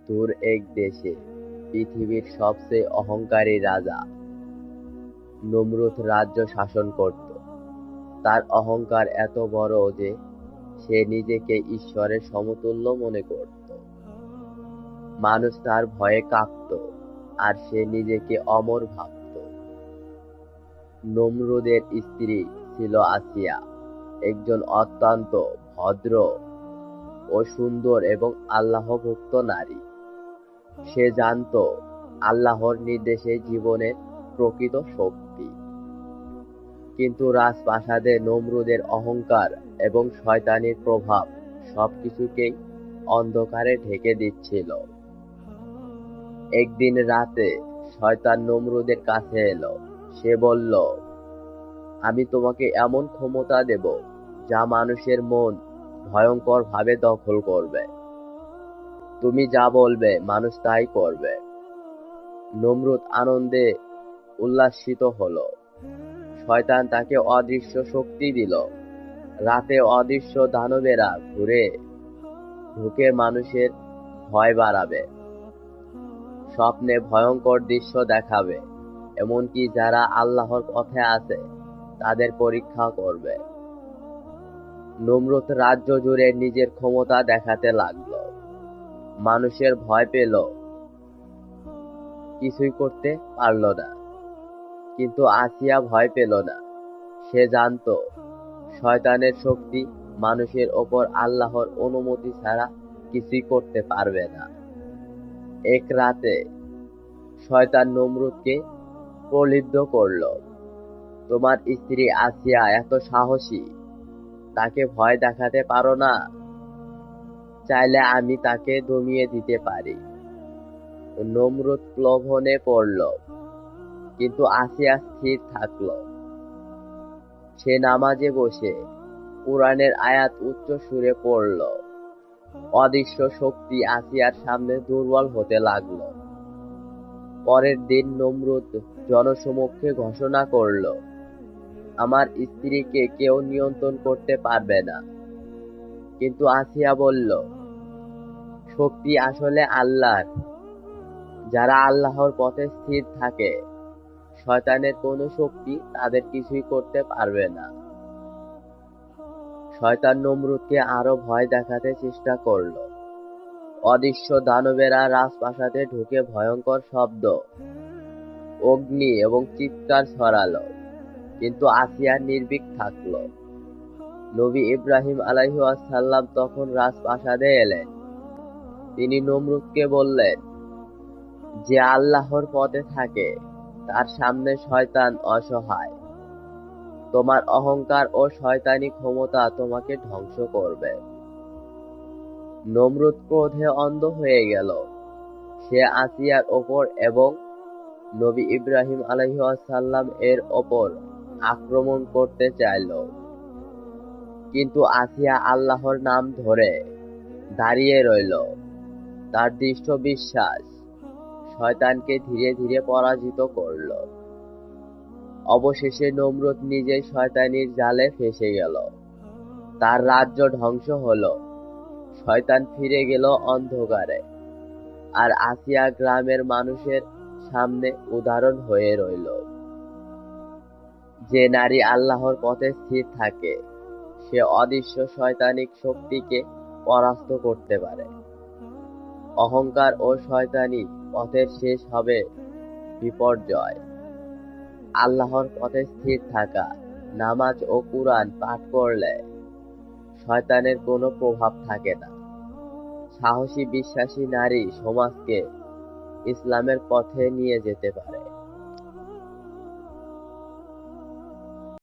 দূর এক দেশে পৃথিবীর সবচেয়ে অহংকারী রাজা নমরুদ রাজ্য শাসন করত। তার অহংকার এত বড় যে সে নিজেকে ঈশ্বরের সমতুল্য মনে করত। মানুষ তার ভয়ে কাঁপত আর সে নিজেকে অমর ভাবত। নমরুদের স্ত্রী ছিল আসিয়া, একজন অত্যন্ত ভদ্র ও সুন্দর এবং আল্লাহভক্ত নারী। সে জানত আল্লাহর নির্দেশে জীবনের প্রকৃত শক্তি। কিন্তু রাজপ্রাসাদে নমরুদের অহংকার এবং শয়তানির প্রভাব সবকিছুকেই অন্ধকারে ঢেকে দিচ্ছিল। একদিন রাতে শয়তান নমরুদের কাছে এলো। সে বলল, আমি তোমাকে এমন ক্ষমতা দেব যা মানুষের মন ভয়ঙ্কর ভাবে দখল করবে। তুমি যা বলবে মানুষ তাই করবে। নমরুদ আনন্দে উল্লাসিত হলো। শয়তান তাকে অদৃশ্য শক্তি দিল। রাতে অদৃশ্য দানবেরা ঘুরে ঢুকে মানুষের ভয় বাড়াবে, স্বপ্নে ভয়ঙ্কর দৃশ্য দেখাবে, এমনকি যারা আল্লাহর পথে আছে তাদের পরীক্ষা করবে। নমরুদ রাজ্য জুড়ে নিজের ক্ষমতা দেখাতে লাগলো। মানুষের ভয় পেল, কিছুই করতে পারল না। কিন্তু আসিয়া ভয় পেল না। সে জানত শয়তানের শক্তি মানুষের ওপর আল্লাহর অনুমতি ছাড়া কিছুই করতে পারবে না। এক রাতে শয়তান নমরুদকে প্রলুব্ধ করল, তোমার স্ত্রী আসিয়া এত সাহসী, তাকে ভয় দেখাতে পারো না? চাইলে আমি তাকে দমিয়ে দিতে পারি। নমরুদ প্রলোভনে পড়ল, কিন্তু আসিয়া স্থির থাকল। সে নামাজে বসে কুরআনের আয়াত উচ্চ সুরে পড়ল। অদৃশ্য শক্তি আসিয়ার সামনে দুর্বল হতে লাগল। পরের দিন নমরুদ জনসমক্ষে ঘোষণা করল, আমার স্ত্রীকে কেউ নিয়ন্ত্রণ করতে পারবে না। কিন্তু আসিয়া বলল, শক্তি আসলে আল্লাহর। যারা আল্লাহর পথে স্থির থাকে, শয়তানের কোনো শক্তি তাদের কিছুই করতে পারবে না। শয়তান নমরুদকে আরো ভয় দেখাতে চেষ্টা করল। অদৃশ্য দানবেরা রাজপ্রাসাদে ঢুকে ভয়ঙ্কর শব্দ, অগ্নি এবং চিৎকার ছড়ালো। কিন্তু আসিয়া নির্ভীক থাকল। নবী ইব্রাহিম আলাইহিসসালাম তখন রাজপ্রাসাদে এলেন। তিনি নমরুদকে বললেন, যে আল্লাহর পথে থাকে তার সামনে শয়তান অসহায়। তোমার অহংকার ও শয়তানি ক্ষমতা তোমাকে ধ্বংস করবে। নমরুদ ক্রোধে অন্ধ হয়ে গেল। সে আসিয়ার ওপর এবং নবী ইব্রাহিম আলাইহিসসালাম এর ওপর আক্রমণ করতে চাইল। কিন্তু আসিয়া আল্লাহর নাম ধরে দাঁড়িয়ে রইল। তার দৃঢ় বিশ্বাস শয়তানকে ধীরে ধীরে পরাজিত করল। অবশেষে নমরুদ নিজেই শয়তানির জালে ফেঁসে গেল। তার রাজ্য ধ্বংস হল। শয়তান ফিরে গেল অন্ধকারে। আর আসিয়া গ্রামের মানুষের সামনে উদাহরণ হয়ে রইল। যে নারী আল্লাহর পথে স্থির থাকে, সে অদৃশ্য শয়তানিক শক্তিকে পরাস্ত করতে পারে। অহংকার ও শয়তানি পথের শেষ হবে বিপর্যয়। আল্লাহর পথে স্থির থাকা, নামাজ ও কুরআন পাঠ করলে শয়তানের কোনো প্রভাব থাকে না। সাহসী বিশ্বাসী নারী সমাজকে ইসলামের পথে নিয়ে যেতে পারে।